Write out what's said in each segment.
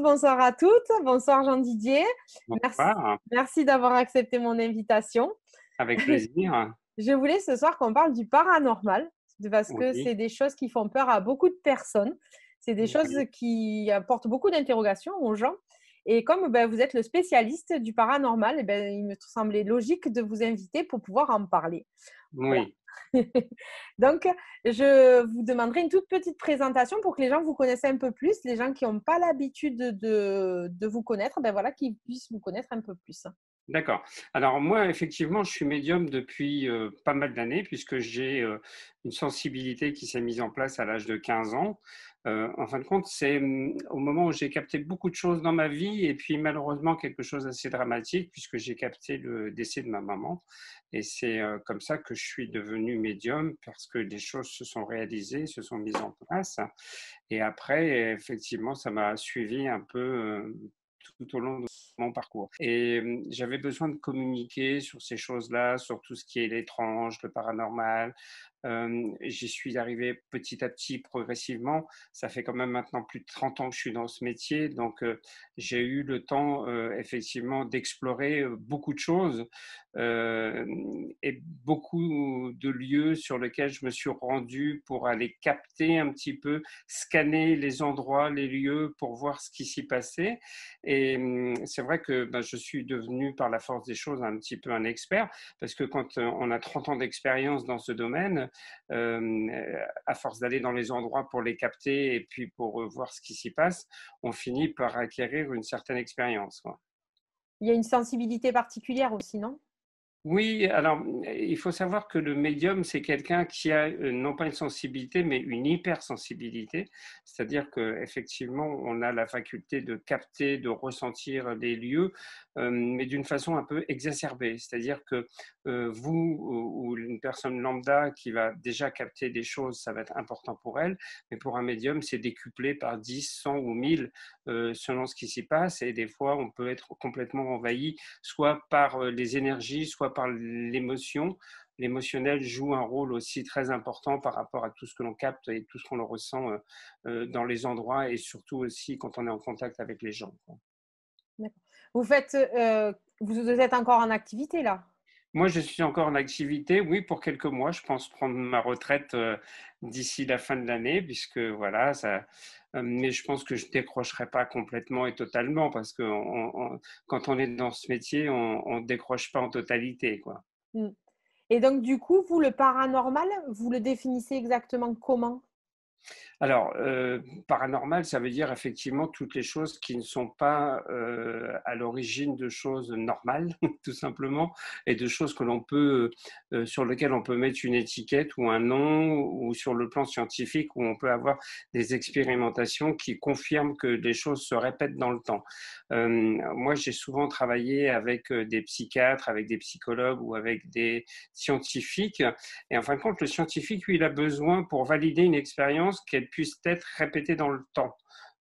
bonsoir à toutes. Bonsoir Jean-Didier. Merci, Bonsoir, merci d'avoir accepté mon invitation. avec plaisir. Je voulais ce soir qu'on parle du paranormal parce que Oui, c'est des choses qui font peur à beaucoup de personnes. C'est des choses oui, qui apportent beaucoup d'interrogations aux gens. Et comme vous êtes le spécialiste du paranormal, il me semblait logique de vous inviter pour pouvoir en parler. Voilà. oui. Donc, je vous demanderai une toute petite présentation pour que les gens vous connaissent un peu plus, les gens qui n'ont pas l'habitude de vous connaître, voilà, qu'ils puissent vous connaître un peu plus. D'accord. Alors moi, effectivement, je suis médium depuis pas mal d'années puisque j'ai une sensibilité qui s'est mise en place à l'âge de 15 ans. En fin de compte, c'est au moment où j'ai capté beaucoup de choses dans ma vie et puis malheureusement quelque chose d'assez dramatique puisque j'ai capté le décès de ma maman. Et c'est comme ça que je suis devenu médium parce que des choses se sont réalisées, se sont mises en place. Et après, effectivement, ça m'a suivi un peu tout au long de mon parcours. Et j'avais besoin de communiquer sur ces choses-là, sur tout ce qui est l'étrange, le paranormal. J'y suis arrivé petit à petit, progressivement. Ça fait quand même maintenant plus de 30 ans que je suis dans ce métier, donc j'ai eu le temps effectivement d'explorer beaucoup de choses euh, et beaucoup de lieux sur lesquels je me suis rendu pour aller capter un petit peu, scanner les endroits, les lieux pour voir ce qui s'y passait. Et c'est vrai que je suis devenu par la force des choses un petit peu un expert, parce que quand on a 30 ans d'expérience dans ce domaine, à force d'aller dans les endroits pour les capter et puis pour voir ce qui s'y passe, on finit par acquérir une certaine expérience, quoi. Il y a une sensibilité particulière aussi, non? Oui, alors il faut savoir que le médium, c'est quelqu'un qui a non pas une sensibilité, mais une hypersensibilité. C'est-à-dire qu'effectivement, on a la faculté de capter, de ressentir les lieux, mais d'une façon un peu exacerbée. C'est-à-dire que vous ou une personne lambda qui va déjà capter des choses, ça va être important pour elle, mais pour un médium, c'est décuplé par 10, 100 ou 1000 selon ce qui s'y passe. Et des fois, on peut être complètement envahi soit par les énergies, soit par l'émotion. L'émotionnel joue un rôle aussi très important par rapport à tout ce que l'on capte et tout ce qu'on ressent dans les endroits et surtout aussi quand on est en contact avec les gens. D'accord. Vous faites, vous êtes encore en activité là? Moi, je suis encore en activité, oui, pour quelques mois. Je pense prendre ma retraite d'ici la fin de l'année, puisque voilà, ça. Mais je pense que je décrocherai pas complètement et totalement, parce que quand on est dans ce métier, on décroche pas en totalité, quoi. Mm. Et donc, du coup, vous, le paranormal, vous le définissez exactement comment? Alors, paranormal, ça veut dire effectivement toutes les choses qui ne sont pas à l'origine de choses normales, tout simplement, et de choses que l'on peut, sur lesquelles on peut mettre une étiquette ou un nom, ou sur le plan scientifique où on peut avoir des expérimentations qui confirment que les choses se répètent dans le temps. Moi, j'ai souvent travaillé avec des psychiatres, avec des psychologues ou avec des scientifiques. Et en fin de compte, le scientifique, lui, il a besoin pour valider une expérience qu'elle puisse être répétée dans le temps.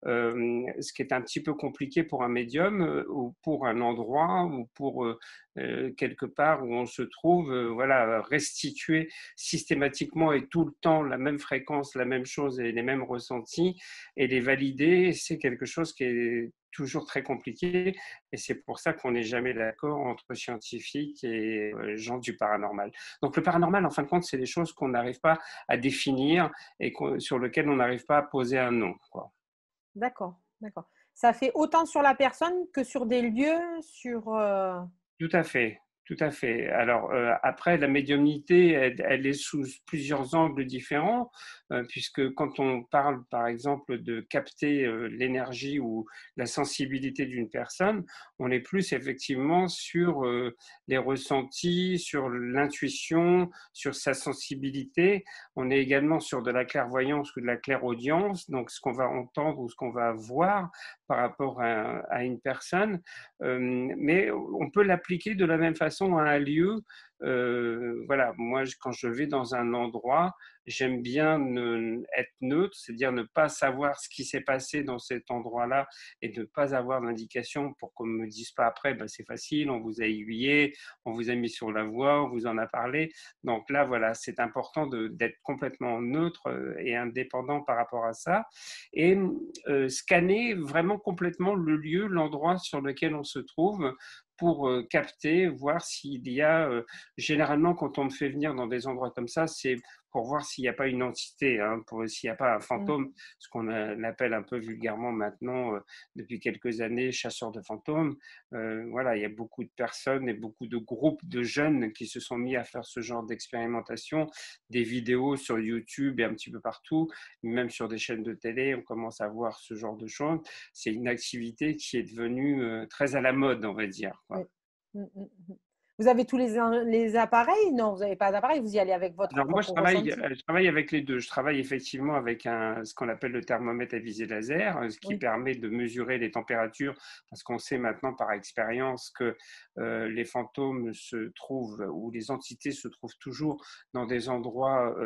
Ce qui est un petit peu compliqué pour un médium ou pour un endroit ou pour quelque part où on se trouve, voilà, restituer systématiquement et tout le temps la même fréquence, la même chose et les mêmes ressentis et les valider, c'est quelque chose qui est toujours très compliqué et c'est pour ça qu'on n'est jamais d'accord entre scientifiques et gens du paranormal. Donc le paranormal, en fin de compte, c'est des choses qu'on n'arrive pas à définir et sur lesquelles on n'arrive pas à poser un nom, quoi. D'accord, d'accord. Ça fait autant sur la personne que sur des lieux, sur… Tout à fait, tout à fait. Alors après, la médiumnité, elle est sous plusieurs angles différents, puisque quand on parle, par exemple, de capter l'énergie ou la sensibilité d'une personne, on est plus effectivement sur les ressentis, sur l'intuition, sur sa sensibilité. On est également sur de la clairvoyance ou de la clairaudience, donc ce qu'on va entendre ou ce qu'on va voir par rapport à une personne. Mais on peut l'appliquer de la même façon à un lieu voilà, moi, quand je vais dans un endroit, j'aime bien être neutre, c'est-à-dire ne pas savoir ce qui s'est passé dans cet endroit-là et ne pas avoir d'indication pour qu'on ne me dise pas après, bah, c'est facile, on vous a aiguillé, on vous a mis sur la voie, on vous en a parlé. Donc là, voilà, c'est important d'être complètement neutre et indépendant par rapport à ça. Et scanner vraiment complètement le lieu, l'endroit sur lequel on se trouve pour capter, voir s'il y a, généralement quand on me fait venir dans des endroits comme ça, c'est pour voir s'il n'y a pas une entité, hein, s'il n'y a pas un Mmh. fantôme, ce qu'on appelle un peu vulgairement maintenant, depuis quelques années, chasseurs de fantômes. Voilà, il y a beaucoup de personnes et beaucoup de groupes de jeunes qui se sont mis à faire ce genre d'expérimentation, des vidéos sur YouTube et un petit peu partout, même sur des chaînes de télé, on commence à voir ce genre de choses. C'est une activité qui est devenue très à la mode, on va dire, Oui. quoi. Mmh, mmh, mmh. Vous avez tous les appareils? Non, vous n'avez pas d'appareil, vous y allez avec votre Alors moi, propre ressenti? je travaille avec les deux. Je travaille effectivement avec ce qu'on appelle le thermomètre à visée laser, ce qui Oui. permet de mesurer les températures, parce qu'on sait maintenant par expérience que les fantômes se trouvent, ou les entités se trouvent toujours dans des endroits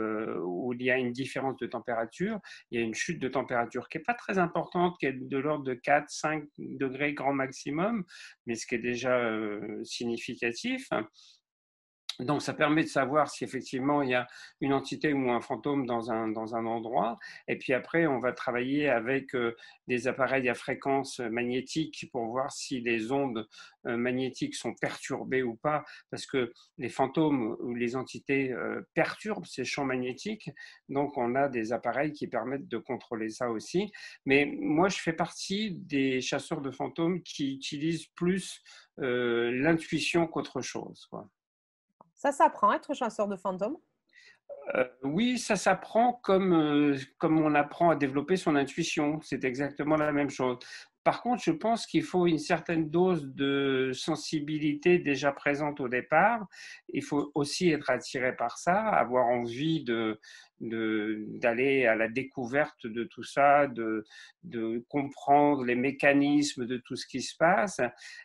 où il y a une différence de température. Il y a une chute de température qui n'est pas très importante, qui est de l'ordre de 4-5 degrés grand maximum, mais ce qui est déjà significatif. Donc, ça permet de savoir si effectivement il y a une entité ou un fantôme dans un endroit. Et puis après, on va travailler avec des appareils à fréquence magnétique pour voir si les ondes magnétiques sont perturbées ou pas, parce que les fantômes ou les entités perturbent ces champs magnétiques. Donc, on a des appareils qui permettent de contrôler ça aussi. Mais moi, je fais partie des chasseurs de fantômes qui utilisent plus l'intuition qu'autre chose, quoi. Ça s'apprend, être chasseur de fantômes? Oui, ça s'apprend comme on apprend à développer son intuition. C'est exactement la même chose. Par contre, je pense qu'il faut une certaine dose de sensibilité déjà présente au départ. Il faut aussi être attiré par ça, avoir envie d'aller à la découverte de tout ça, de comprendre les mécanismes de tout ce qui se passe.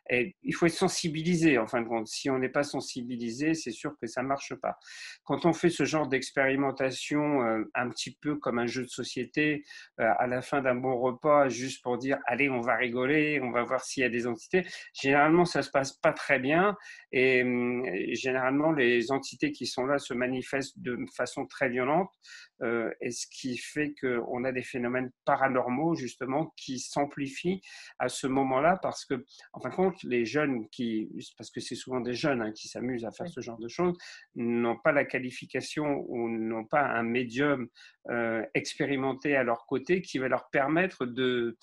Et il faut être sensibilisé, en fin de compte. Si on n'est pas sensibilisé, c'est sûr que ça ne marche pas. Quand on fait ce genre d'expérimentation, un petit peu comme un jeu de société, à la fin d'un bon repas, juste pour dire allez, on va rigoler, on va voir s'il y a des entités, généralement ça se passe pas très bien et généralement les entités qui sont là se manifestent de façon très violente, et ce qui fait qu'on a des phénomènes paranormaux justement qui s'amplifient à ce moment-là parce que, en fin de compte, les jeunes parce que c'est souvent des jeunes qui s'amusent à faire Oui. ce genre de choses, n'ont pas la qualification ou n'ont pas un médium expérimenté à leur côté qui va leur permettre de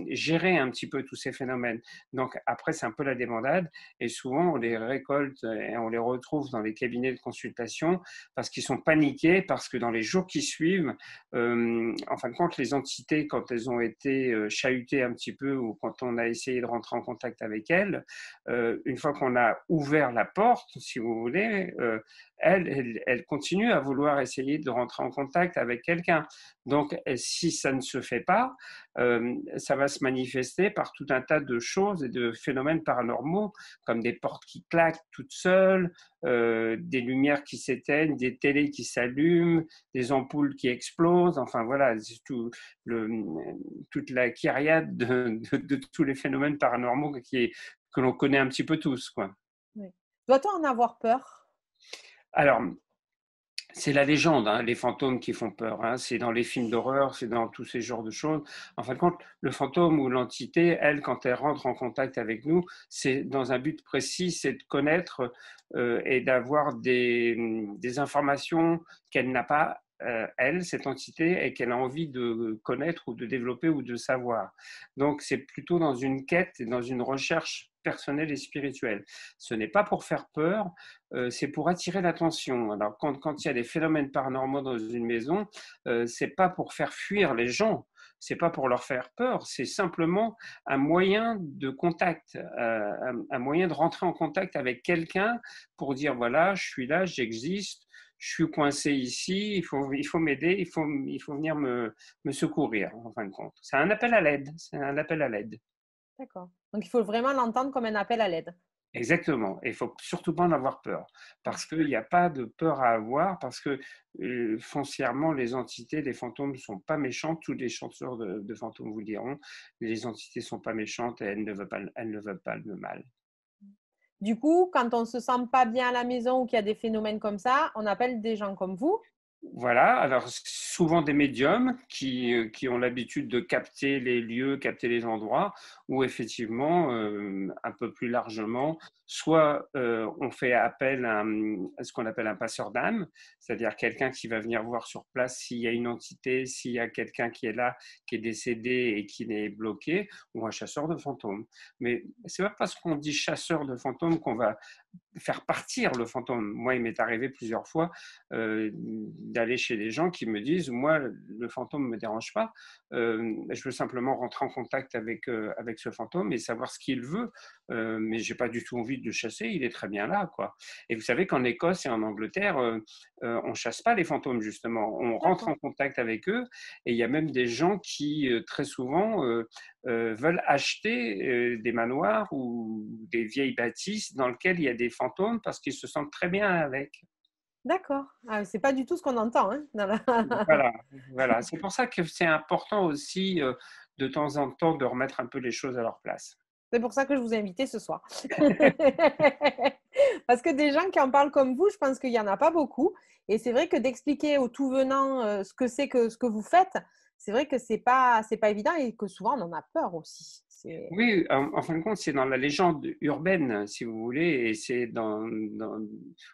gérer un petit peu tous ces phénomènes. Donc après, c'est un peu la débandade et souvent on les récolte et on les retrouve dans les cabinets de consultation parce qu'ils sont paniqués, parce que dans les jours qui suivent, en fin de compte, les entités, quand elles ont été chahutées un petit peu ou quand on a essayé de rentrer en contact avec elles, une fois qu'on a ouvert la porte, si vous voulez, elle continue à vouloir essayer de rentrer en contact avec quelqu'un. Donc, si ça ne se fait pas, ça va se manifester par tout un tas de choses et de phénomènes paranormaux, comme des portes qui claquent toutes seules, des lumières qui s'éteignent, des télés qui s'allument, des ampoules qui explosent. Enfin, voilà, c'est toute la kyriade de tous les phénomènes paranormaux que l'on connaît un petit peu tous, quoi. Oui. Doit-on en avoir peur? Alors, c'est la légende, les fantômes qui font peur. C'est dans les films d'horreur, c'est dans tous ces genres de choses. En fin de compte, le fantôme ou l'entité, elle, quand elle rentre en contact avec nous, c'est dans un but précis, c'est de connaître et d'avoir des informations qu'elle n'a pas, elle, cette entité, et qu'elle a envie de connaître ou de développer ou de savoir. Donc, c'est plutôt dans une quête et dans une recherche personnelle et spirituelle. Ce n'est pas pour faire peur, c'est pour attirer l'attention. Alors, quand il y a des phénomènes paranormaux dans une maison, c'est pas pour faire fuir les gens, c'est pas pour leur faire peur, c'est simplement un moyen de contact, un moyen de rentrer en contact avec quelqu'un pour dire voilà, je suis là, j'existe, je suis coincé ici, il faut m'aider, il faut venir me secourir, en fin de compte. C'est un appel à l'aide, c'est un appel à l'aide. D'accord. Donc il faut vraiment l'entendre comme un appel à l'aide. Exactement. Et il ne faut surtout pas en avoir peur, parce qu'il n'y a pas de peur à avoir, parce que foncièrement, les entités, les fantômes ne sont pas méchantes. Tous les chanteurs de fantômes vous le diront. Les entités ne sont pas méchantes et elles ne veulent pas le mal. Du coup, quand on se sent pas bien à la maison ou qu'il y a des phénomènes comme ça, on appelle des gens comme vous. Voilà, alors souvent des médiums qui ont l'habitude de capter les lieux, capter les endroits, ou effectivement, un peu plus largement, soit on fait appel à ce qu'on appelle un passeur d'âme, c'est-à-dire quelqu'un qui va venir voir sur place s'il y a une entité, s'il y a quelqu'un qui est là, qui est décédé et qui est bloqué, ou un chasseur de fantômes. Mais c'est pas parce qu'on dit chasseur de fantômes qu'on va faire partir le fantôme. Moi, il m'est arrivé plusieurs fois d'aller chez des gens qui me disent, moi, le fantôme ne me dérange pas, je veux simplement rentrer en contact avec ce fantôme et savoir ce qu'il veut, mais je n'ai pas du tout envie de le chasser, il est très bien là, quoi. Et vous savez qu'en Écosse et en Angleterre, on ne chasse pas les fantômes, justement, on rentre D'accord. en contact avec eux, et il y a même des gens qui, très souvent, veulent acheter des manoirs ou des vieilles bâtisses dans lesquelles il y a des fantômes parce qu'ils se sentent très bien avec. D'accord. Ah, c'est pas du tout ce qu'on entend, hein, Voilà, voilà. C'est pour ça que c'est important aussi de temps en temps de remettre un peu les choses à leur place. C'est pour ça que je vous ai invité ce soir. Parce que des gens qui en parlent comme vous, je pense qu'il n'y en a pas beaucoup. Et c'est vrai que d'expliquer aux tout venants ce que c'est que ce que vous faites, c'est vrai que c'est pas évident et que souvent on en a peur aussi. Oui, en fin de compte, c'est dans la légende urbaine, si vous voulez, et c'est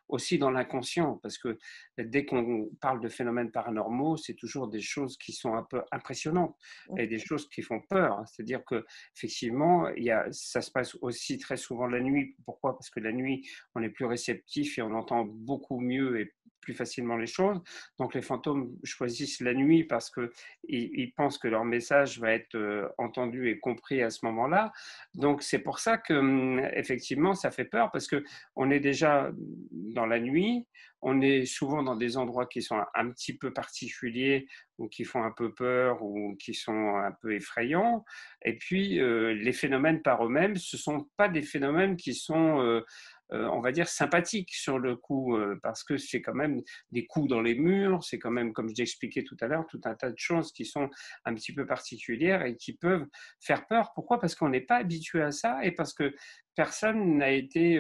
aussi dans l'inconscient, parce que dès qu'on parle de phénomènes paranormaux, c'est toujours des choses qui sont un peu impressionnantes et des choses qui font peur. C'est-à-dire que effectivement, ça se passe aussi très souvent la nuit. Pourquoi? Parce que la nuit, on est plus réceptif et on entend beaucoup mieux et plus facilement les choses. Donc les fantômes choisissent la nuit parce que ils pensent que leur message va être entendu et compris à ce moment-là. Donc c'est pour ça que effectivement ça fait peur parce que on est déjà dans la nuit, on est souvent dans des endroits qui sont un petit peu particuliers ou qui font un peu peur ou qui sont un peu effrayants. Et puis les phénomènes par eux-mêmes, ce sont pas des phénomènes qui sont on va dire sympathiques sur le coup, parce que c'est quand même des coups dans les murs, c'est quand même, comme je l'expliquais tout à l'heure, tout un tas de choses qui sont un petit peu particulières et qui peuvent faire peur. Pourquoi? Parce qu'on n'est pas habitué à ça et parce que personne n'a été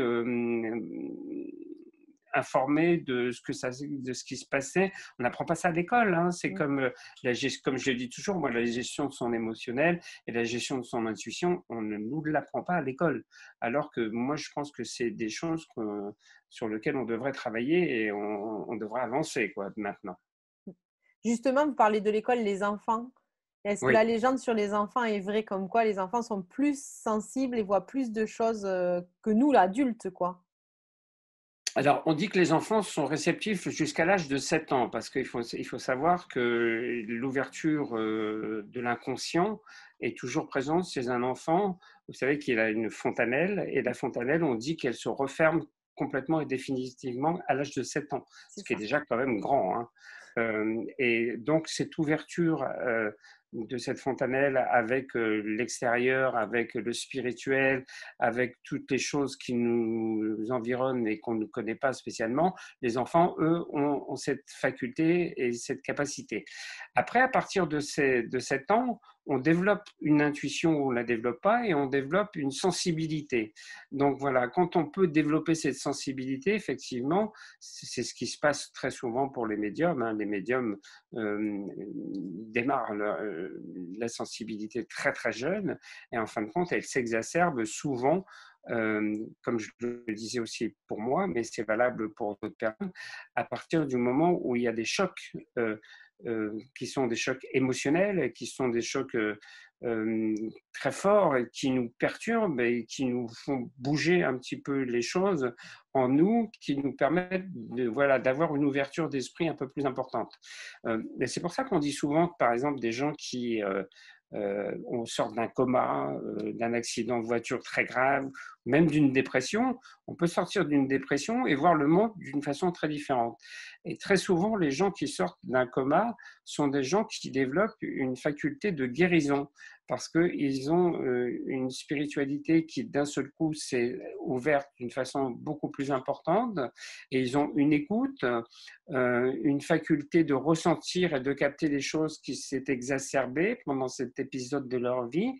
informé de ce qui se passait. On n'apprend pas ça à l'école. Hein. C'est comme, comme je le dis toujours, moi, la gestion de son émotionnel et la gestion de son intuition, on ne nous l'apprend pas à l'école. Alors que moi, je pense que c'est des choses sur lesquelles on devrait travailler et on devrait avancer quoi, maintenant. Justement, vous parlez de l'école, les enfants. Est-ce que Oui. la légende sur les enfants est vraie, comme quoi les enfants sont plus sensibles et voient plus de choses que nous, l'adulte, quoi? Alors, on dit que les enfants sont réceptifs jusqu'à l'âge de 7 ans, parce qu'il faut savoir que l'ouverture de l'inconscient est toujours présente chez un enfant. Vous savez qu'il a une fontanelle, et la fontanelle, on dit qu'elle se referme complètement et définitivement à l'âge de 7 ans, C'est ce qui est ça. déjà quand même grand. Hein. Et donc, cette ouverture de cette fontanelle avec l'extérieur, avec le spirituel, avec toutes les choses qui nous environnent et qu'on ne connaît pas spécialement, les enfants, eux, ont cette faculté et cette capacité. Après, à partir de 7 ans, on développe une intuition ou on ne la développe pas et on développe une sensibilité. Donc voilà, quand on peut développer cette sensibilité, effectivement, c'est ce qui se passe très souvent pour les médiums. Hein. Les médiums démarrent la sensibilité très très jeune et en fin de compte, elle s'exacerbe souvent comme je le disais aussi pour moi, mais c'est valable pour d'autres personnes, à partir du moment où il y a des chocs qui sont des chocs émotionnels, qui sont des chocs très forts et qui nous perturbent et qui nous font bouger un petit peu les choses en nous, qui nous permettent voilà, d'avoir une ouverture d'esprit un peu plus importante. Et c'est pour ça qu'on dit souvent que, par exemple, des gens qui on sort d'un coma, d'un accident de voiture très grave, même d'une dépression, on peut sortir d'une dépression et voir le monde d'une façon très différente. Et très souvent, les gens qui sortent d'un coma sont des gens qui développent une faculté de guérison. parce qu'ils ont une spiritualité qui, d'un seul coup, s'est ouverte d'une façon beaucoup plus importante, et ils ont une écoute, une faculté de ressentir et de capter les choses qui s'est exacerbée pendant cet épisode de leur vie.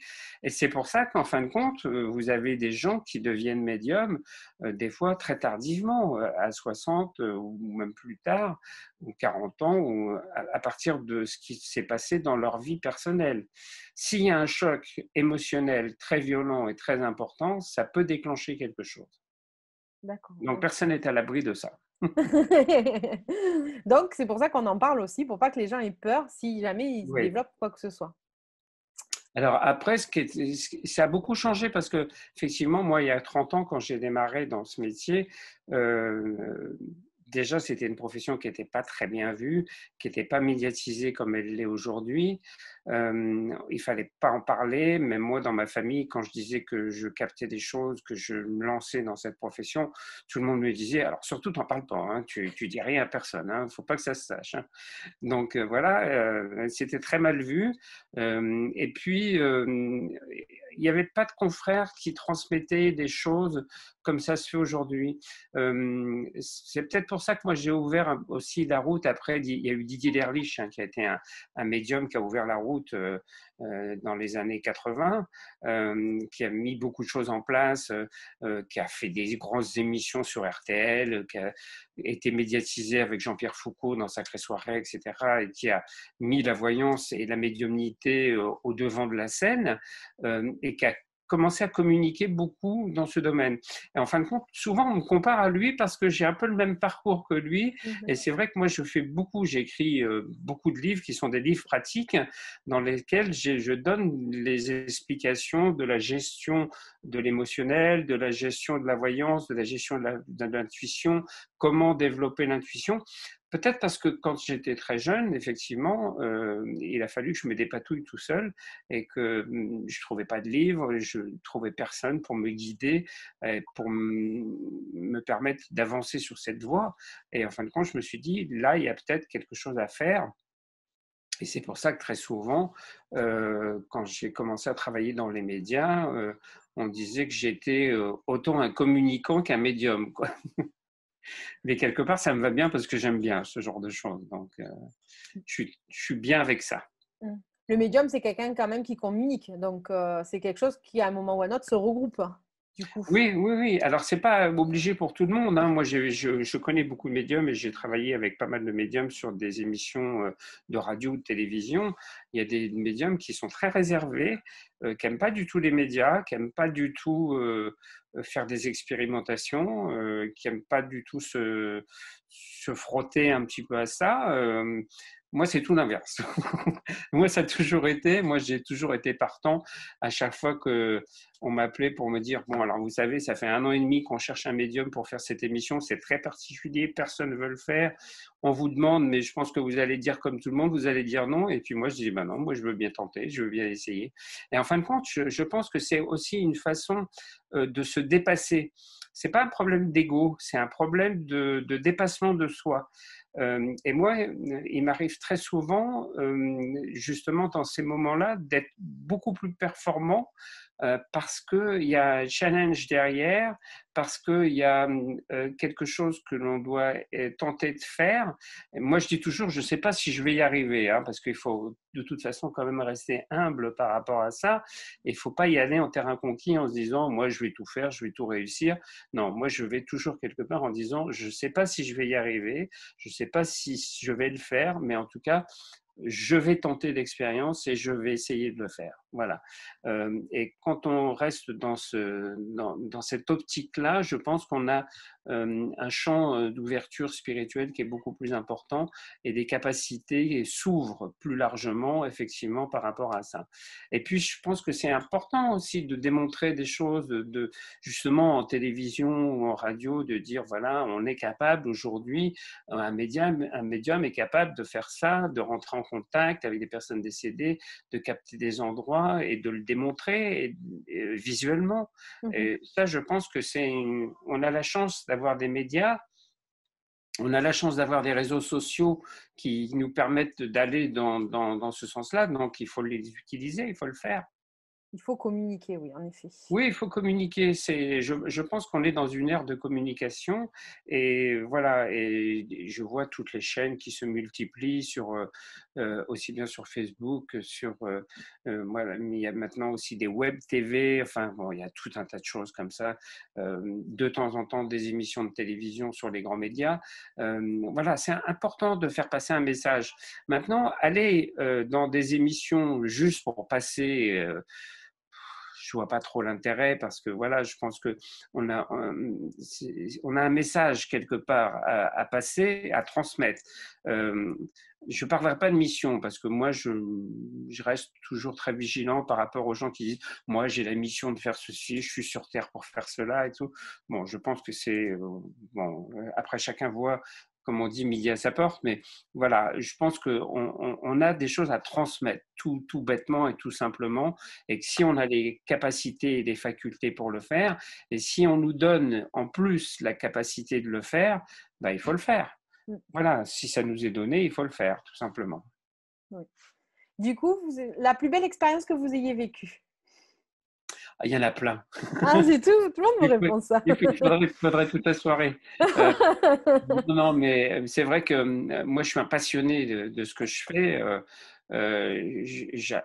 Et c'est pour ça qu'en fin de compte, vous avez des gens qui deviennent médiums, des fois très tardivement, à 60 ou même plus tard, ou 40 ans, ou à partir de ce qui s'est passé dans leur vie personnelle. S'il y a un choc émotionnel très violent et très important, ça peut déclencher quelque chose. D'accord. Donc, personne n'est à l'abri de ça. Donc, c'est pour ça qu'on en parle aussi, pour pas que les gens aient peur si jamais ils Oui. développent quoi que ce soit. Alors après, ça a beaucoup changé parce que, effectivement, moi, il y a 30 ans, quand j'ai démarré dans ce métier, déjà, c'était une profession qui n'était pas très bien vue, qui n'était pas médiatisée comme elle l'est aujourd'hui. Il fallait pas en parler. Même moi, dans ma famille, quand je disais que je captais des choses, que je me lançais dans cette profession, tout le monde me disait, alors surtout, t'en parles pas, hein, tu dis rien à personne, hein, faut pas que ça se sache, hein. Donc voilà, c'était très mal vu. Et puis, il n'y avait pas de confrères qui transmettaient des choses comme ça se fait aujourd'hui. C'est peut-être pour ça que moi j'ai ouvert aussi la route. Après, il y a eu Didier Derlich, hein, qui a été un médium qui a ouvert la route dans les années 80, qui a mis beaucoup de choses en place, qui a fait des grosses émissions sur RTL, qui a été médiatisé avec Jean-Pierre Foucault dans Sacrée Soirée, etc., et qui a mis la voyance et la médiumnité au devant de la scène, et qui a commencé à communiquer beaucoup dans ce domaine. Et en fin de compte, souvent on me compare à lui parce que j'ai un peu le même parcours que lui. Et c'est vrai que moi je fais beaucoup, j'écris beaucoup de livres qui sont des livres pratiques dans lesquels je donne les explications de la gestion de l'émotionnel, de la gestion de la voyance, de la gestion de l'intuition, comment développer l'intuition. Peut-être parce que quand j'étais très jeune, effectivement, il a fallu que je me dépatouille tout seul et que je ne trouvais pas de livre, je ne trouvais personne pour me guider, pour me permettre d'avancer sur cette voie. Et en fin de compte, je me suis dit, là, il y a peut-être quelque chose à faire. Et c'est pour ça que très souvent, quand j'ai commencé à travailler dans les médias, on disait que j'étais autant un communicant qu'un médium, quoi. Mais quelque part, ça me va bien parce que j'aime bien ce genre de choses. Donc, je suis bien avec ça. Le médium, c'est quelqu'un quand même qui communique. Donc, c'est quelque chose qui, à un moment ou à un autre, se regroupe, du coup. Oui, oui, oui. Alors, c'est pas obligé pour tout le monde, hein. Moi, je connais beaucoup de médiums et j'ai travaillé avec pas mal de médiums sur des émissions de radio ou de télévision. Il y a des médiums qui sont très réservés, qui n'aiment pas du tout les médias, qui n'aiment pas du tout faire des expérimentations, qui n'aiment pas du tout se frotter un petit peu à ça. Moi, c'est tout l'inverse. Moi, j'ai toujours été partant à chaque fois que on m'appelait pour me dire, bon, alors vous savez, ça fait 1 an et demi qu'on cherche un médium pour faire cette émission, c'est très particulier, personne ne veut le faire. On vous demande, mais je pense que vous allez dire comme tout le monde, vous allez dire non. Et puis moi, je dis, ben non, moi, je veux bien tenter, je veux bien essayer. Et en fin de compte, je pense que c'est aussi une façon de se dépasser. C'est pas un problème d'ego, c'est un problème de dépassement de soi. Et moi, il m'arrive très souvent, justement dans ces moments-là, d'être beaucoup plus performant parce qu'il y a un challenge derrière, parce qu'il y a quelque chose que l'on doit tenter de faire. Et moi, je dis toujours, je ne sais pas si je vais y arriver, hein, parce qu'il faut de toute façon quand même rester humble par rapport à ça. Il ne faut pas y aller en terrain conquis en se disant, moi, je vais tout faire, je vais tout réussir. Non, moi, je vais toujours quelque part en disant, je ne sais pas si je vais y arriver, je ne sais pas si je vais le faire, mais en tout cas, je vais tenter l'expérience et je vais essayer de le faire. Voilà. Et quand on reste dans cette optique-là, je pense qu'on a un champ d'ouverture spirituelle qui est beaucoup plus important et des capacités s'ouvrent plus largement, effectivement, par rapport à ça. Et puis, je pense que c'est important aussi de démontrer des choses, justement en télévision ou en radio, de dire, voilà, on est capable aujourd'hui, un médium est capable de faire ça, de rentrer en contact avec des personnes décédées, de capter des endroits et de le démontrer visuellement. Et ça, je pense que on a la chance d'avoir des médias, on a la chance d'avoir des réseaux sociaux qui nous permettent d'aller dans ce sens-là, donc il faut les utiliser, il faut le faire. Il faut communiquer, oui, en effet. Oui, il faut communiquer. Je pense qu'on est dans une ère de communication et voilà. Et je vois toutes les chaînes qui se multiplient aussi bien sur Facebook que voilà. Mais il y a maintenant aussi des web TV. Enfin, bon, il y a tout un tas de choses comme ça. De temps en temps, des émissions de télévision sur les grands médias. Voilà, c'est important de faire passer un message. Maintenant, aller dans des émissions juste pour passer je vois pas trop l'intérêt parce que voilà, je pense que on a un message quelque part à passer, à transmettre. Je ne parlerai pas de mission parce que moi, je reste toujours très vigilant par rapport aux gens qui disent moi, j'ai la mission de faire ceci, je suis sur Terre pour faire cela et tout. Bon, je pense que c'est bon. Après, chacun voit, comme on dit, midi à sa porte, mais voilà, je pense qu'on a des choses à transmettre tout bêtement et tout simplement, et que si on a les capacités et les facultés pour le faire, et si on nous donne en plus la capacité de le faire, ben, il faut le faire. Mm. Voilà, si ça nous est donné, il faut le faire, tout simplement. Oui. Du coup, la plus belle expérience que vous ayez vécue? Ah, il y en a plein. Ah, c'est tout, tout le monde me répond ça. Il faudrait toute la soirée. Euh, non, mais c'est vrai que moi, je suis un passionné de ce que je fais.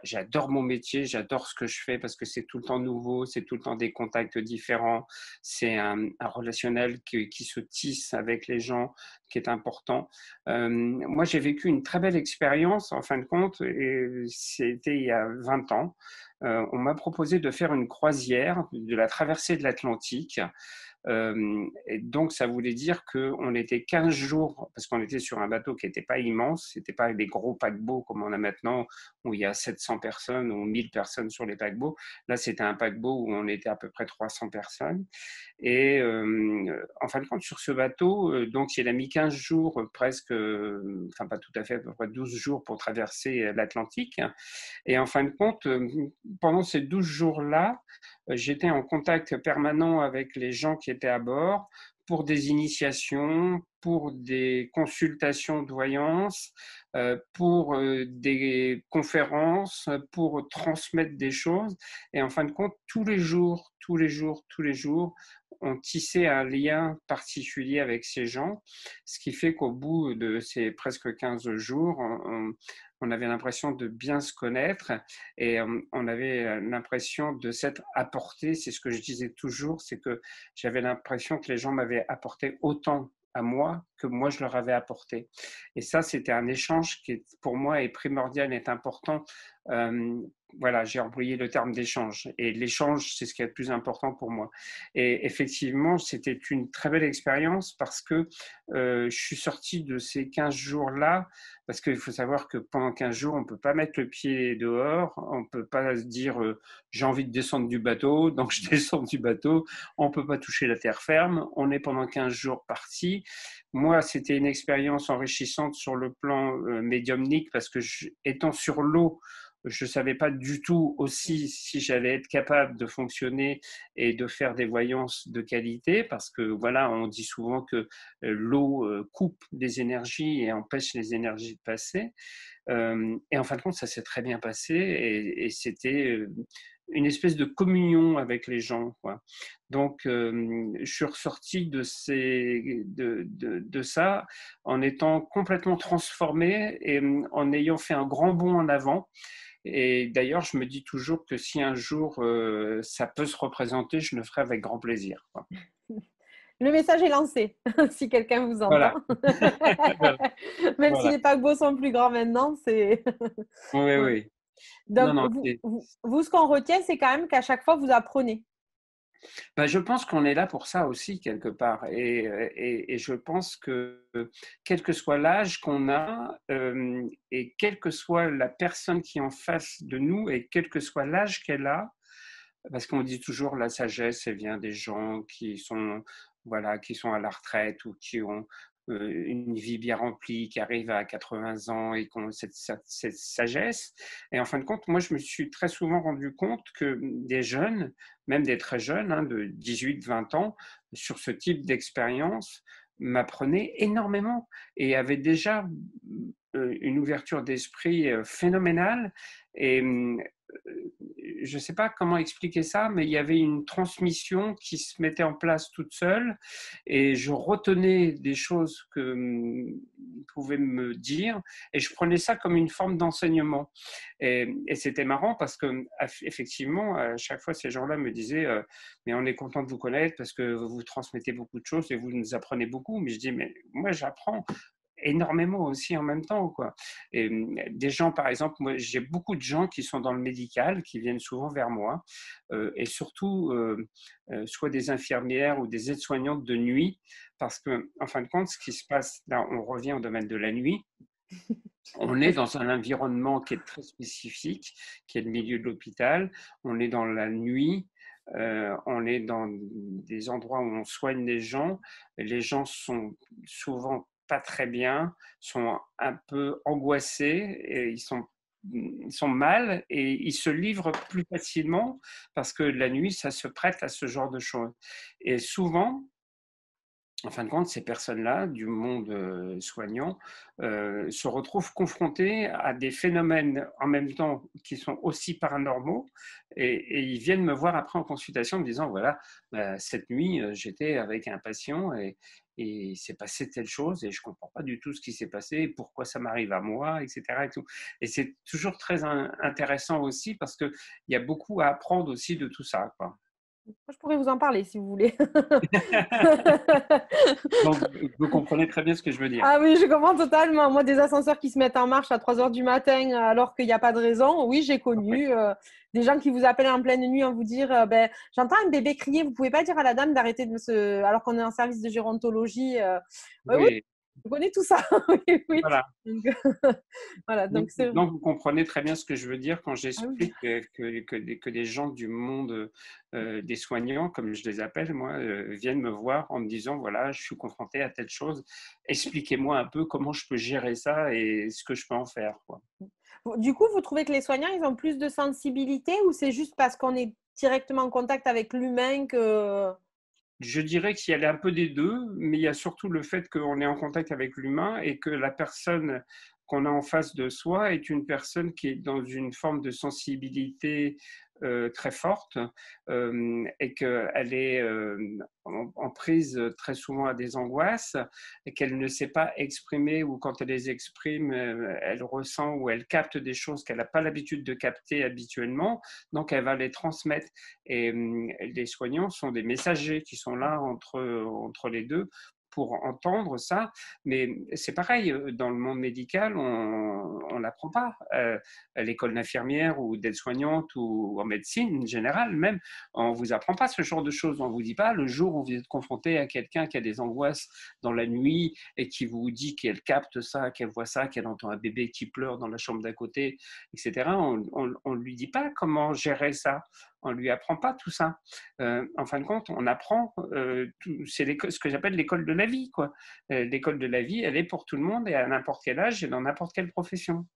J'adore mon métier, j'adore ce que je fais parce que c'est tout le temps nouveau, c'est tout le temps des contacts différents, c'est un relationnel qui se tisse avec les gens, qui est important. Moi, j'ai vécu une très belle expérience, en fin de compte, et c'était il y a 20 ans. On m'a proposé de faire une croisière de la traversée de l'Atlantique. Et donc, ça voulait dire qu'on était 15 jours, parce qu'on était sur un bateau qui n'était pas immense, ce n'était pas des gros paquebots comme on a maintenant, où il y a 700 personnes ou 1000 personnes sur les paquebots. Là, c'était un paquebot où on était à peu près 300 personnes. Et en fin de compte, sur ce bateau, donc il a mis 15 jours presque, enfin pas tout à fait, à peu près 12 jours pour traverser l'Atlantique. Et en fin de compte, pendant ces 12 jours-là, j'étais en contact permanent avec les gens qui étaient à bord pour des initiations, pour des consultations de voyance, pour des conférences, pour transmettre des choses. Et en fin de compte, tous les jours, on tissait un lien particulier avec ces gens, ce qui fait qu'au bout de ces presque 15 jours, on avait l'impression de bien se connaître et on avait l'impression de s'être apporté. C'est ce que je disais toujours, c'est que j'avais l'impression que les gens m'avaient apporté autant à moi que moi je leur avais apporté. Et ça, c'était un échange qui, pour moi, est primordial, est important. Voilà, j'ai employé le terme d'échange. Et l'échange, c'est ce qui est le plus important pour moi. Et effectivement, c'était une très belle expérience parce que je suis sorti de ces 15 jours-là, parce qu'il faut savoir que pendant 15 jours, on ne peut pas mettre le pied dehors, on ne peut pas se dire j'ai envie de descendre du bateau, donc je descends du bateau, on ne peut pas toucher la terre ferme, on est pendant 15 jours parti. Moi, c'était une expérience enrichissante sur le plan médiumnique parce que étant sur l'eau, je ne savais pas du tout aussi si j'allais être capable de fonctionner et de faire des voyances de qualité parce que voilà, on dit souvent que l'eau coupe les énergies et empêche les énergies de passer. Et en fin de compte, ça s'est très bien passé et c'était une espèce de communion avec les gens, quoi. Donc, je suis ressorti de ça en étant complètement transformé et en ayant fait un grand bond en avant. Et d'ailleurs, je me dis toujours que si un jour ça peut se représenter, je le ferai avec grand plaisir, quoi. Le message est lancé, si quelqu'un vous entend. Voilà. Même si Voilà. les paquebots sont plus grands maintenant, c'est… Oui, Ouais. oui. Non, Donc, non. ce qu'on retient, c'est quand même qu'à chaque fois, vous apprenez. Ben, je pense qu'on est là pour ça aussi, quelque part. Et je pense que quel que soit l'âge qu'on a, et quelle que soit la personne qui est en face de nous, et quel que soit l'âge qu'elle a, parce qu'on dit toujours la sagesse, elle vient des gens qui sont, voilà, qui sont à la retraite ou qui ont une vie bien remplie, qui arrivent à 80 ans et qui ont cette sagesse. Et en fin de compte, moi, je me suis très souvent rendu compte que des jeunes, même des très jeunes, hein, de 18-20 ans, sur ce type d'expérience, m'apprenaient énormément et avaient déjà une ouverture d'esprit phénoménale. Et je ne sais pas comment expliquer ça, mais il y avait une transmission qui se mettait en place toute seule et je retenais des choses que pouvaient me dire et je prenais ça comme une forme d'enseignement. Et c'était marrant parce que effectivement, à chaque fois, ces gens-là me disaient mais on est content de vous connaître parce que vous transmettez beaucoup de choses et vous nous apprenez beaucoup. Mais je dis mais moi j'apprends énormément aussi en même temps, quoi. Et des gens, par exemple, moi, j'ai beaucoup de gens qui sont dans le médical, qui viennent souvent vers moi, et surtout soit des infirmières ou des aides-soignantes de nuit, parce que, en fin de compte, ce qui se passe, là, on revient au domaine de la nuit. On est dans un environnement qui est très spécifique, qui est le milieu de l'hôpital. On est dans la nuit. On est dans des endroits où on soigne les gens. Les gens sont souvent pas très bien, sont un peu angoissés et ils sont mal et ils se livrent plus facilement parce que la nuit, ça se prête à ce genre de choses. Et souvent, en fin de compte, ces personnes-là, du monde soignant, se retrouvent confrontées à des phénomènes en même temps qui sont aussi paranormaux et ils viennent me voir après en consultation me disant, voilà, cette nuit, j'étais avec un patient et il s'est passé telle chose et je ne comprends pas du tout ce qui s'est passé, pourquoi ça m'arrive à moi, etc. Et, tout. Et c'est toujours très intéressant aussi parce qu'il y a beaucoup à apprendre aussi de tout ça, quoi. Moi, je pourrais vous en parler si vous voulez. Donc, vous comprenez très bien ce que je veux dire. Ah oui, je comprends totalement. Moi, des ascenseurs qui se mettent en marche à 3 heures du matin alors qu'il n'y a pas de raison, oui, j'ai Oui. connu des gens qui vous appellent en pleine nuit en vous dire ben, j'entends un bébé crier, vous ne pouvez pas dire à la dame d'arrêter de se. Alors qu'on est en service de gérontologie. Oui, oui, Oui, je connais tout ça. Oui, oui. voilà. Donc, voilà, donc c'est. Donc, vous comprenez très bien ce que je veux dire quand Ah oui. j'explique que des gens du monde des soignants, comme je les appelle, moi, viennent me voir en me disant, voilà, je suis confronté à telle chose, expliquez-moi un peu comment je peux gérer ça et ce que je peux en faire, quoi. Du coup, vous trouvez que les soignants, ils ont plus de sensibilité ou c'est juste parce qu'on est directement en contact avec l'humain que. Je dirais qu'il y a un peu des deux, mais il y a surtout le fait qu'on est en contact avec l'humain et que la personne qu'on a en face de soi est une personne qui est dans une forme de sensibilité très forte et qu'elle est en prise très souvent à des angoisses et qu'elle ne sait pas exprimer ou quand elle les exprime, elle ressent ou elle capte des choses qu'elle n'a pas l'habitude de capter habituellement, donc elle va les transmettre. Et les soignants sont des messagers qui sont là entre les deux pour entendre ça. Mais c'est pareil, dans le monde médical, on n'apprend pas. À l'école d'infirmière ou d'aide-soignante ou en médecine générale même, on ne vous apprend pas ce genre de choses. On ne vous dit pas le jour où vous êtes confronté à quelqu'un qui a des angoisses dans la nuit et qui vous dit qu'elle capte ça, qu'elle voit ça, qu'elle entend un bébé qui pleure dans la chambre d'à côté, etc. On ne lui dit pas comment gérer ça. On ne lui apprend pas tout ça. En fin de compte, on apprend, c'est ce que j'appelle l'école de la vie, quoi. L'école de la vie, elle est pour tout le monde et à n'importe quel âge et dans n'importe quelle profession.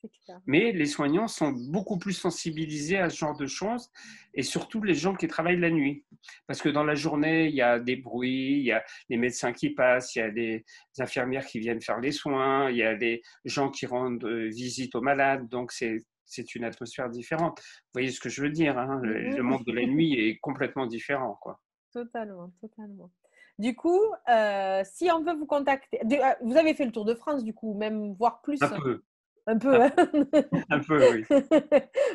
C'est clair. Mais les soignants sont beaucoup plus sensibilisés à ce genre de choses et surtout les gens qui travaillent la nuit. Parce que dans la journée, il y a des bruits, il y a les médecins qui passent, il y a des infirmières qui viennent faire les soins, il y a des gens qui rendent visite aux malades. Donc, c'est une atmosphère différente. Vous voyez ce que je veux dire, hein, le monde de la nuit est complètement différent, quoi. Totalement, totalement. Du coup, si on veut vous contacter, vous avez fait le tour de France, du coup, même voire Un plus, peu, un peu, un, hein. un peu, oui.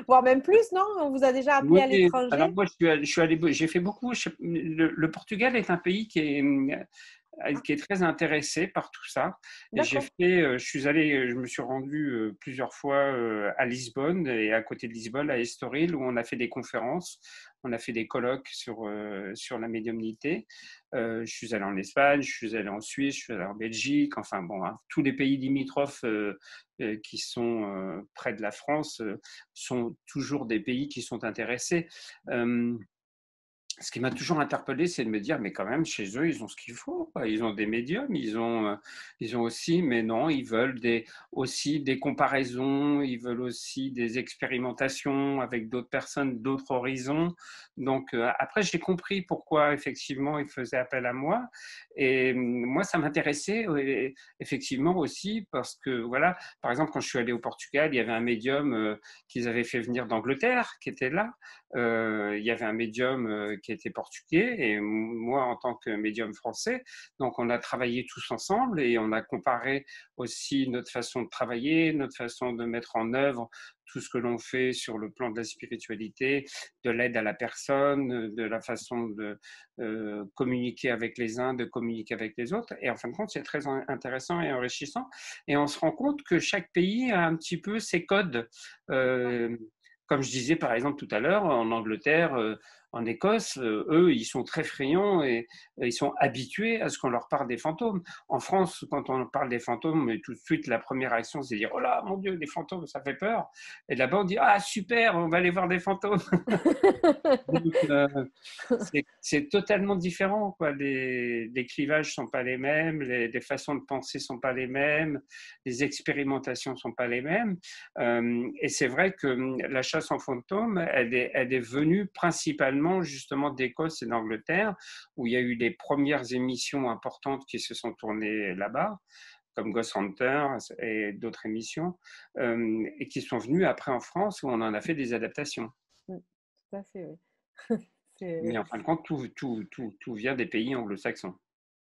Voire même plus, non? On vous a déjà appelé à Oui, alors l'étranger? moi, je suis allé, j'ai fait beaucoup. Le Portugal est un pays qui est très intéressé par tout ça. Et D'accord. je suis allé, je me suis rendu plusieurs fois à Lisbonne et à côté de Lisbonne, à Estoril, où on a fait des conférences, on a fait des colloques sur la médiumnité. Je suis allé en Espagne, je suis allé en Suisse, je suis allé en Belgique, enfin bon, hein, tous les pays limitrophes qui sont près de la France sont toujours des pays qui sont intéressés. Euh, ce qui m'a toujours interpellé, c'est de me dire, mais quand même, chez eux, ils ont ce qu'il faut, quoi. Ils ont des médiums, ils ont aussi, mais non, ils veulent aussi des comparaisons, ils veulent aussi des expérimentations avec d'autres personnes, d'autres horizons. Donc, après, j'ai compris pourquoi, effectivement, ils faisaient appel à moi. Et moi, ça m'intéressait, effectivement, aussi, parce que, voilà, par exemple, quand je suis allé au Portugal, il y avait un médium qu'ils avaient fait venir d'Angleterre, qui était là. Il y avait un médium qui était portugais et moi en tant que médium français. Donc on a travaillé tous ensemble et on a comparé aussi notre façon de travailler, notre façon de mettre en œuvre tout ce que l'on fait sur le plan de la spiritualité, de l'aide à la personne, de la façon de communiquer avec les uns, de communiquer avec les autres. Et en fin de compte, c'est très intéressant et enrichissant. Et on se rend compte que chaque pays a un petit peu ses codes. Euh, Comme je disais par exemple tout à l'heure, en Angleterre, en Écosse, eux, ils sont très friands et ils sont habitués à ce qu'on leur parle des fantômes. En France, quand on parle des fantômes, tout de suite, la première réaction, c'est de dire « Oh là, mon Dieu, des fantômes, ça fait peur !» Et là-bas, on dit « Ah, super, on va aller voir des fantômes !» Donc, c'est totalement différent, quoi. Les clivages ne sont pas les mêmes, les façons de penser ne sont pas les mêmes, les expérimentations ne sont pas les mêmes. Et c'est vrai que la chasse en fantôme, elle est venue principalement justement d'Écosse et d'Angleterre, où il y a eu les premières émissions importantes qui se sont tournées là-bas, comme Ghost Hunter et d'autres émissions, et qui sont venues après en France, où on en a fait des adaptations. Mm, tout à fait, oui. Mais en fin de compte, tout vient des pays anglo-saxons.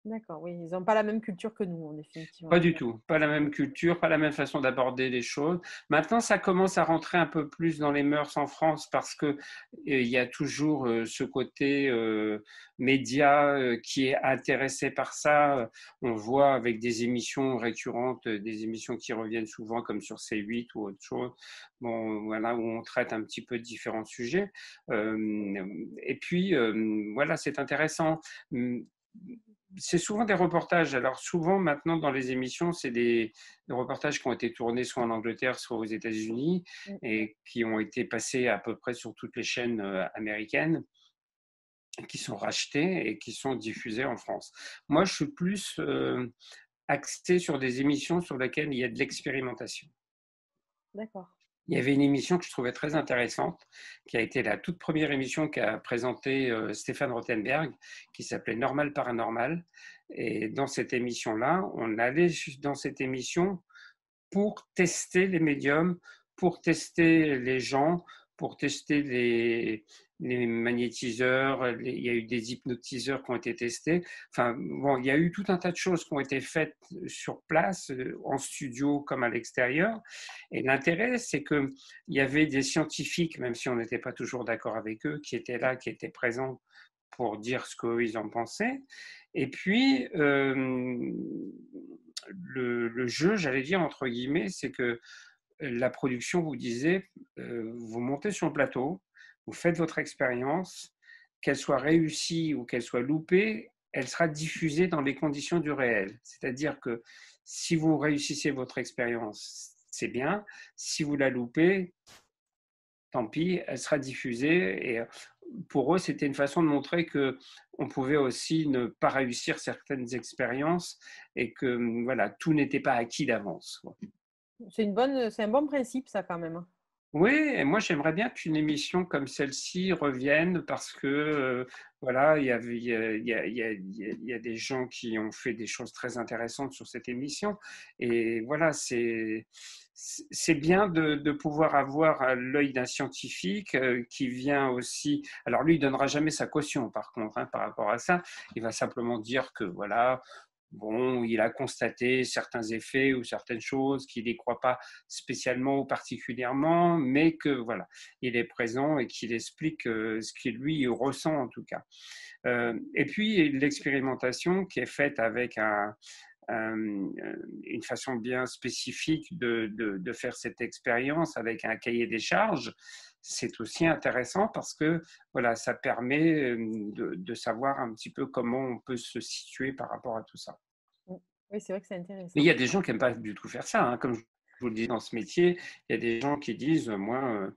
D'accord, oui, ils n'ont pas la même culture que nous, Pas définitivement. du tout, pas la même culture, pas la même façon d'aborder les choses. Maintenant, ça commence à rentrer un peu plus dans les mœurs en France parce que il y a toujours ce côté média qui est intéressé par ça. On voit avec des émissions récurrentes, des émissions qui reviennent souvent comme sur C8 ou autre chose. Bon, voilà, où on traite un petit peu différents sujets. Et puis, voilà, c'est intéressant. C'est souvent des reportages. Alors souvent maintenant dans les émissions, c'est des reportages qui ont été tournés soit en Angleterre, soit aux États-Unis Mm. et qui ont été passés à peu près sur toutes les chaînes américaines, qui sont rachetées et qui sont diffusées en France. Moi, je suis plus axé sur des émissions sur lesquelles il y a de l'expérimentation. D'accord. Il y avait une émission que je trouvais très intéressante, qui a été la toute première émission qu'a présentée Stéphane Rothenberg, qui s'appelait Normal Paranormal. Et dans cette émission-là, on allait dans cette émission pour tester les médiums, pour tester les gens, pour tester les magnétiseurs. Il y a eu des hypnotiseurs qui ont été testés. Enfin, bon, il y a eu tout un tas de choses qui ont été faites sur place, en studio comme à l'extérieur. Et l'intérêt, c'est qu'il y avait des scientifiques, même si on n'était pas toujours d'accord avec eux, qui étaient là, qui étaient présents pour dire ce qu'ils en pensaient. Et puis, le jeu, j'allais dire, entre guillemets, c'est que la production vous disait, vous montez sur le plateau, vous faites votre expérience, qu'elle soit réussie ou qu'elle soit loupée, elle sera diffusée dans les conditions du réel. C'est-à-dire que si vous réussissez votre expérience, c'est bien. Si vous la loupez, tant pis, elle sera diffusée. Et pour eux, c'était une façon de montrer que on pouvait aussi ne pas réussir certaines expériences et que voilà, tout n'était pas acquis d'avance. C'est un bon principe, ça, quand même. Oui, et moi j'aimerais bien qu'une émission comme celle-ci revienne parce que voilà, il y a des gens qui ont fait des choses très intéressantes sur cette émission et voilà, c'est bien de pouvoir avoir l'œil d'un scientifique qui vient aussi. Alors lui, il donnera jamais sa caution par contre par rapport à ça. Il va simplement dire que voilà. Bon, il a constaté certains effets ou certaines choses qu'il n'y croit pas spécialement ou particulièrement, mais que voilà, il est présent et qu'il explique ce qu'il lui ressent en tout cas. Et puis l'expérimentation qui est faite avec une façon bien spécifique de faire cette expérience avec un cahier des charges, c'est aussi intéressant parce que voilà, ça permet de savoir un petit peu comment on peut se situer par rapport à tout ça. Mm. Oui, c'est vrai que c'est Mais il intéressant. y a des gens qui n'aiment pas du tout faire ça, hein, comme je vous le dis, dans ce métier, il y a des gens qui disent, moi,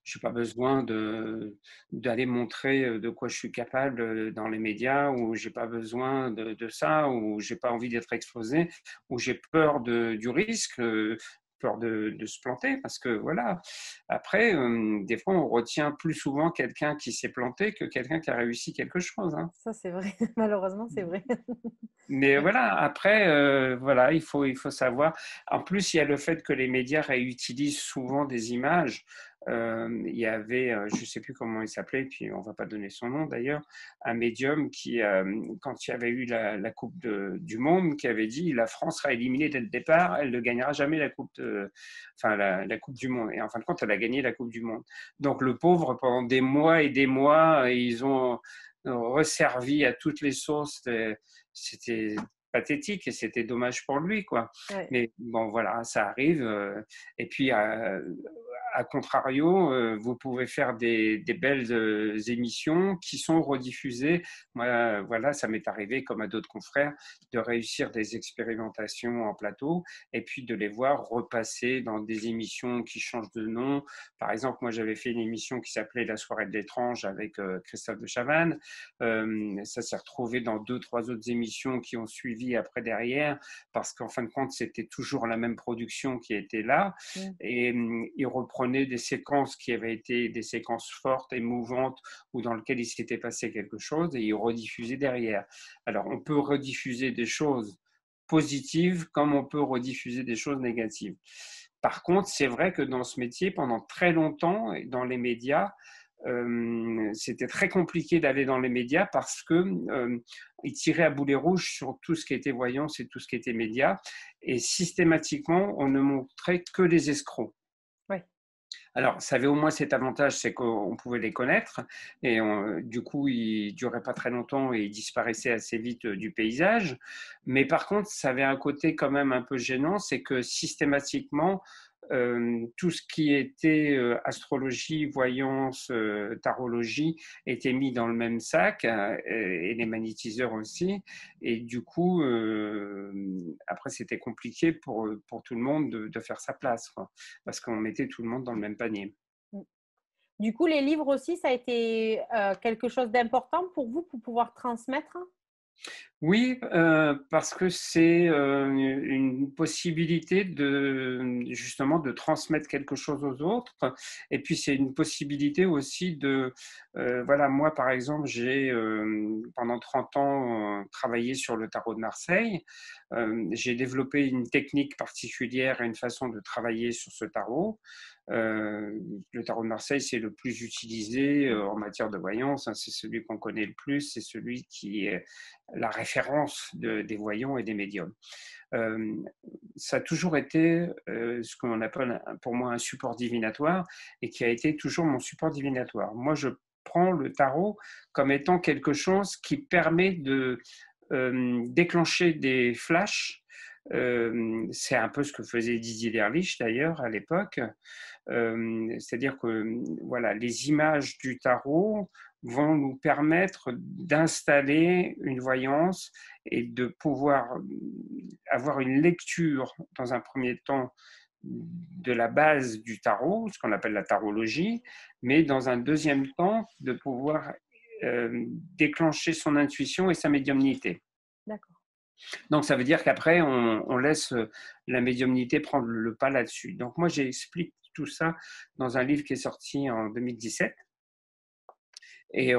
je n'ai pas besoin d'aller montrer de quoi je suis capable dans les médias, ou j'ai pas besoin de ça, ou j'ai pas envie d'être exposé, ou j'ai peur du risque, peur de se planter, parce que voilà. Après, des fois, on retient plus souvent quelqu'un qui s'est planté que quelqu'un qui a réussi quelque chose, hein. Ça, c'est vrai. Malheureusement, c'est vrai. Mais voilà, après, voilà, il faut savoir. En plus, il y a le fait que les médias réutilisent souvent des images. Il y avait, je ne sais plus comment il s'appelait, puis on ne va pas donner son nom d'ailleurs, un médium qui, quand il y avait eu la Coupe du Monde, qui avait dit la France sera éliminée dès le départ, elle ne gagnera jamais enfin, la Coupe du Monde. Et en fin de compte, elle a gagné la Coupe du Monde. Donc le pauvre, pendant des mois et des mois, ils ont resservi à toutes les sauces. C'était pathétique et c'était dommage pour lui, quoi. Ouais. Mais bon, voilà, ça arrive. Et puis, à contrario, vous pouvez faire des belles émissions qui sont rediffusées. Moi, voilà, ça m'est arrivé, comme à d'autres confrères, de réussir des expérimentations en plateau et puis de les voir repasser dans des émissions qui changent de nom. Par exemple, moi, j'avais fait une émission qui s'appelait La soirée de l'étrange avec Christophe de Chavannes. Ça s'est retrouvé dans 2, 3 autres émissions qui ont suivi après derrière, parce qu'en fin de compte, c'était toujours la même production qui était là. Mm. Et il reprenait des séquences qui avaient été des séquences fortes, émouvantes, ou dans lesquelles il s'était passé quelque chose, et il rediffusait derrière. Alors, on peut rediffuser des choses positives comme on peut rediffuser des choses négatives. Par contre, c'est vrai que dans ce métier, pendant très longtemps, dans les médias, c'était très compliqué d'aller dans les médias parce que ils tiraient à boulet rouge sur tout ce qui était voyance et tout ce qui était médias, et systématiquement on ne montrait que les escrocs. Ouais. Alors, ça avait au moins cet avantage, c'est qu'on pouvait les connaître, et du coup, ils duraient pas très longtemps et ils disparaissaient assez vite du paysage. Mais par contre, ça avait un côté quand même un peu gênant, c'est que systématiquement, tout ce qui était astrologie, voyance, tarologie était mis dans le même sac, et les magnétiseurs aussi. Et du coup, après, c'était compliqué pour tout le monde de faire sa place, quoi, parce qu'on mettait tout le monde dans le même panier. Mm. Du coup, les livres aussi, ça a été quelque chose d'important pour vous pour pouvoir transmettre? Oui, parce que c'est une possibilité justement de transmettre quelque chose aux autres, et puis c'est une possibilité aussi voilà, moi par exemple, j'ai pendant 30 ans travaillé sur le tarot de Marseille. J'ai développé une technique particulière et une façon de travailler sur ce tarot. Le tarot de Marseille, c'est le plus utilisé en matière de voyance, hein, c'est celui qu'on connaît le plus, c'est celui qui est la référence des voyants et des médiums. Euh, Ça a toujours été ce qu'on appelle pour moi un support divinatoire, et qui a été toujours mon support divinatoire. Moi, je prends le tarot comme étant quelque chose qui permet de déclencher des flashs. C'est un peu ce que faisait Didier Derlich d'ailleurs à l'époque. C'est-à-dire que voilà, les images du tarot vont nous permettre d'installer une voyance et de pouvoir avoir une lecture dans un premier temps de la base du tarot, ce qu'on appelle la tarologie, mais dans un deuxième temps de pouvoir déclencher son intuition et sa médiumnité. D'accord. Donc, ça veut dire qu'après, on laisse la médiumnité prendre le pas là-dessus. Donc, moi, j'explique tout ça dans un livre qui est sorti en 2017. Et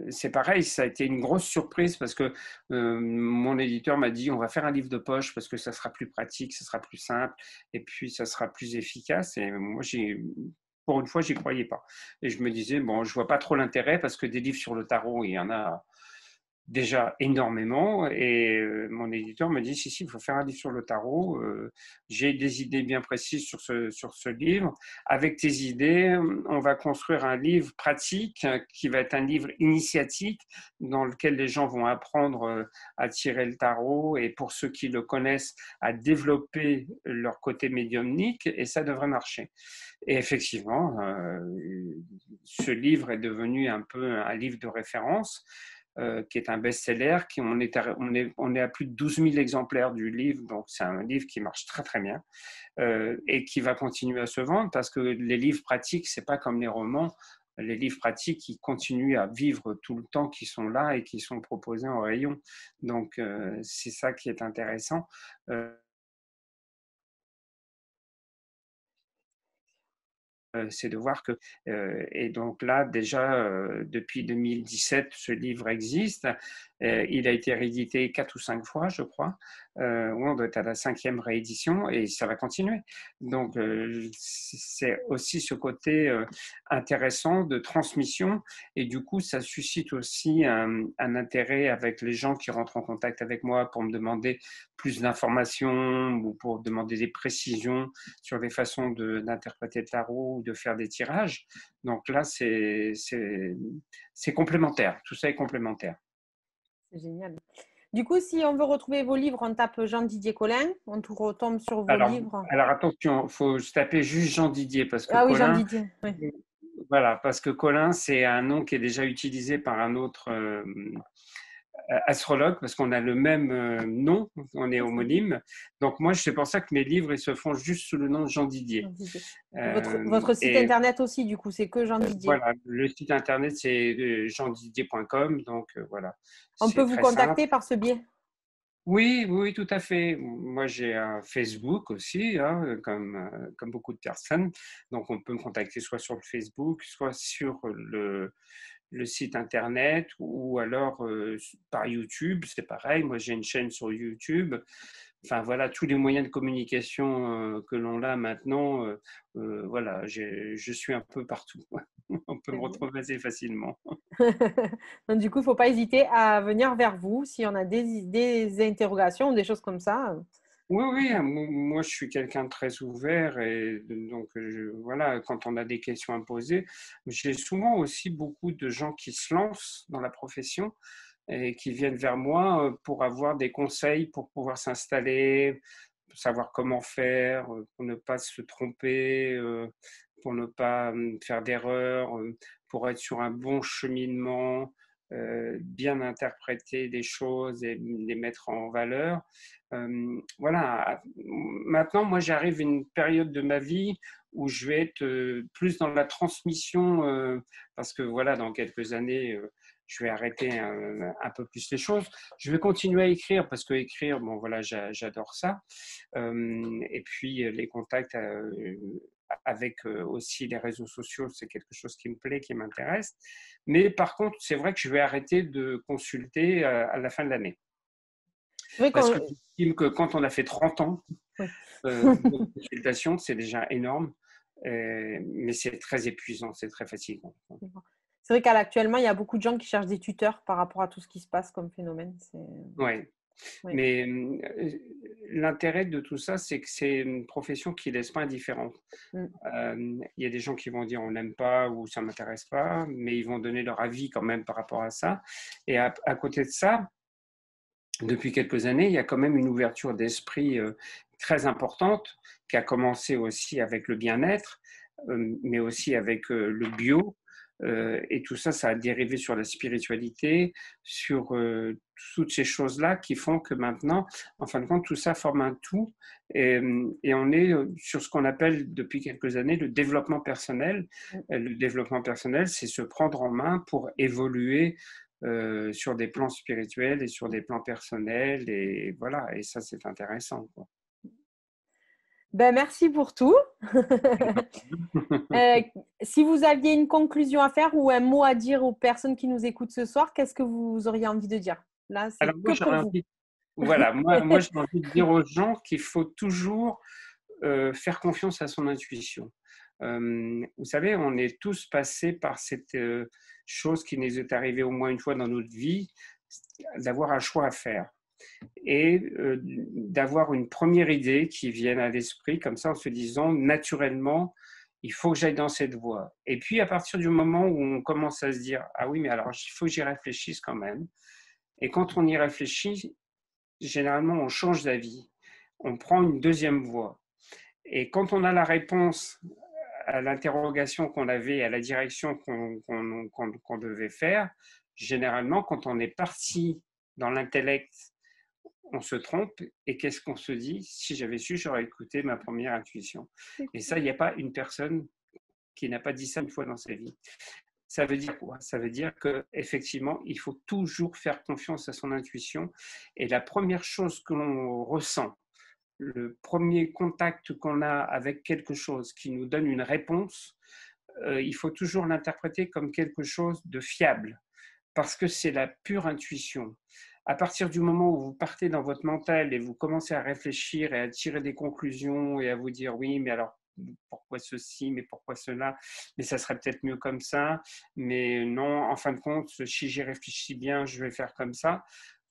c'est pareil, ça a été une grosse surprise parce que mon éditeur m'a dit on va faire un livre de poche parce que ça sera plus pratique, ça sera plus simple, et puis ça sera plus efficace. Et moi, pour une fois, j'y croyais pas. Et je me disais, bon, je vois pas trop l'intérêt parce que des livres sur le tarot, il y en a déjà énormément, et mon éditeur me dit si, il faut faire un livre sur le tarot, j'ai des idées bien précises sur ce livre, avec tes idées on va construire un livre pratique qui va être un livre initiatique dans lequel les gens vont apprendre à tirer le tarot, et pour ceux qui le connaissent, à développer leur côté médiumnique, et ça devrait marcher. Et effectivement, ce livre est devenu un peu un livre de référence. qui est un best-seller. On est à plus de 12 000 exemplaires du livre, donc c'est un livre qui marche très très bien et qui va continuer à se vendre parce que les livres pratiques, c'est pas comme les romans. Les livres pratiques, ils continuent à vivre tout le temps, qui sont là et qui sont proposés en rayon. Donc, c'est ça qui est intéressant. C'est de voir que, et donc là, déjà, depuis 2017, ce livre existe. Il a été réédité 4 ou 5 fois, je crois. On doit être à la 5e réédition et ça va continuer. Donc, c'est aussi ce côté intéressant de transmission et du coup, ça suscite aussi un intérêt avec les gens qui rentrent en contact avec moi pour me demander plus d'informations ou pour demander des précisions sur des façons d'interpréter le tarot ou de faire des tirages. Donc là, c'est complémentaire. Tout ça est complémentaire. C'est génial. Du coup, si on veut retrouver vos livres, on tape Jean-Didier Colin, on retombe sur vos livres. Alors attention, il faut se taper juste Jean Didier parce que Ah oui, Colin, Jean-Didier. Oui. voilà, parce que Colin, c'est un nom qui est déjà utilisé par un autre astrologue parce qu'on a le même nom, on est homonyme. Donc moi, c'est pour ça que mes livres, ils se font juste sous le nom de Jean Didier. Votre site internet aussi, du coup, c'est que Jean Didier. Voilà, le site internet, c'est jeandidier.com. Donc voilà, on peut c'est vous très contacter simple. par ce biais? Oui, oui, tout à fait. Moi, j'ai un Facebook aussi, hein, comme beaucoup de personnes. Donc, on peut me contacter soit sur le Facebook, soit sur le site internet ou alors par YouTube. C'est pareil. Moi, j'ai une chaîne sur YouTube. Enfin, voilà, tous les moyens de communication que l'on a maintenant. Voilà, je suis un peu partout. On peut me retrouver assez facilement. Donc, du coup, il ne faut pas hésiter à venir vers vous si on a des interrogations ou des choses comme ça. Oui, oui, moi je suis quelqu'un de très ouvert et donc voilà, quand on a des questions à me poser, j'ai souvent aussi beaucoup de gens qui se lancent dans la profession et qui viennent vers moi pour avoir des conseils pour pouvoir s'installer, pour savoir comment faire, pour ne pas se tromper, pour ne pas faire d'erreurs, pour être sur un bon cheminement, bien interpréter les choses et les mettre en valeur. Voilà, maintenant, moi, j'arrive à une période de ma vie où je vais être plus dans la transmission, parce que voilà, dans quelques années, je vais arrêter un peu plus les choses. Je vais continuer à écrire parce que écrire, bon voilà, j'adore ça. Et puis les contacts avec aussi les réseaux sociaux, c'est quelque chose qui me plaît, qui m'intéresse. Mais par contre, c'est vrai que je vais arrêter de consulter à la fin de l'année. Oui, Parce que j'estime que quand on a fait 30 ans oui. de consultation, c'est déjà énorme, mais c'est très épuisant, c'est très fatigant. C'est vrai qu'actuellement, il y a beaucoup de gens qui cherchent des tuteurs par rapport à tout ce qui se passe comme phénomène. Ouais. Oui. Mais l'intérêt de tout ça, c'est que c'est une profession qui ne laisse pas indifférent. Il y a des gens qui vont dire on n'aime pas ou ça ne m'intéresse pas, mais ils vont donner leur avis quand même par rapport à ça. Et à côté de ça, depuis quelques années, il y a quand même une ouverture d'esprit très importante qui a commencé aussi avec le bien-être, mais aussi avec le bio. Et tout ça, ça a dérivé sur la spiritualité, sur toutes ces choses-là qui font que maintenant, en fin de compte, tout ça forme un tout. Et on est sur ce qu'on appelle depuis quelques années le développement personnel. Le développement personnel, c'est se prendre en main pour évoluer sur des plans spirituels et sur des plans personnels. Et voilà, et ça, c'est intéressant, quoi. Ben, merci pour tout. Si vous aviez une conclusion à faire ou un mot à dire aux personnes qui nous écoutent ce soir, qu'est-ce que vous auriez envie de dire? Là, c'est Alors, moi, que pour j'aurais vous. envie, voilà, moi j'ai envie de dire aux gens qu'il faut toujours faire confiance à son intuition. Vous savez, on est tous passés par cette chose qui nous est arrivée au moins une fois dans notre vie, d'avoir un choix à faire et d'avoir une première idée qui vienne à l'esprit, comme ça en se disant naturellement, il faut que j'aille dans cette voie. Et puis à partir du moment où on commence à se dire, ah oui, mais alors il faut que j'y réfléchisse quand même. Et quand on y réfléchit, généralement on change d'avis, on prend une deuxième voie. Et quand on a la réponse à l'interrogation qu'on avait, à la direction qu'on devait faire, généralement, quand on est parti dans l'intellect, on se trompe. Et qu'est-ce qu'on se dit? Si j'avais su, j'aurais écouté ma première intuition. Et ça, il n'y a pas une personne qui n'a pas dit ça une fois dans sa vie. Ça veut dire quoi? Ça veut dire qu'effectivement, il faut toujours faire confiance à son intuition. Et la première chose que l'on ressent, le premier contact qu'on a avec quelque chose qui nous donne une réponse, il faut toujours l'interpréter comme quelque chose de fiable, parce que c'est la pure intuition. À partir du moment où vous partez dans votre mental et vous commencez à réfléchir et à tirer des conclusions et à vous dire oui, mais alors pourquoi ceci, mais pourquoi cela, mais ça serait peut-être mieux comme ça, mais non, en fin de compte, si j'y réfléchis bien, je vais faire comme ça,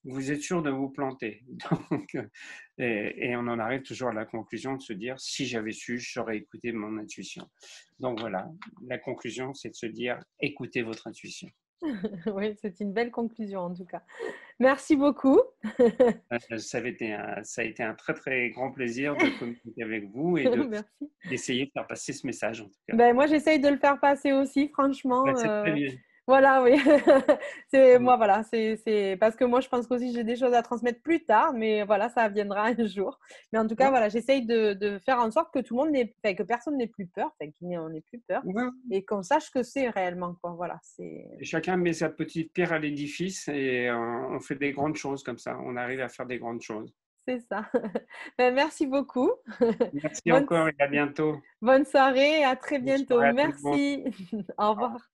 vous êtes sûr de vous planter. Donc, et on en arrive toujours à la conclusion de se dire, si j'avais su, j'aurais écouté mon intuition. Donc voilà, la conclusion, c'est de se dire, écoutez votre intuition. Oui, c'est une belle conclusion en tout cas. Merci beaucoup. Ça a été un très très grand plaisir de communiquer avec vous et Merci. d'essayer de faire passer ce message en tout cas. Ben, moi, j'essaye de le faire passer aussi, franchement. C'est très bien. Voilà, oui. Moi, voilà, c'est parce que moi, je pense qu'aussi j'ai des choses à transmettre plus tard, mais voilà, ça viendra un jour. Mais en tout cas, Ouais, voilà, j'essaye de faire en sorte que tout le monde que personne n'ait plus peur, qu'on n'ait plus peur ouais. et qu'on sache que c'est réellement, quoi. Voilà, Et chacun met sa petite pierre à l'édifice et on fait des grandes choses comme ça. On arrive à faire des grandes choses. c'est ça. Ben, merci beaucoup. Merci Bonne, encore et à bientôt. bonne soirée, à très Bonne bientôt. soirée à tout le monde. Merci. Au Au revoir. revoir.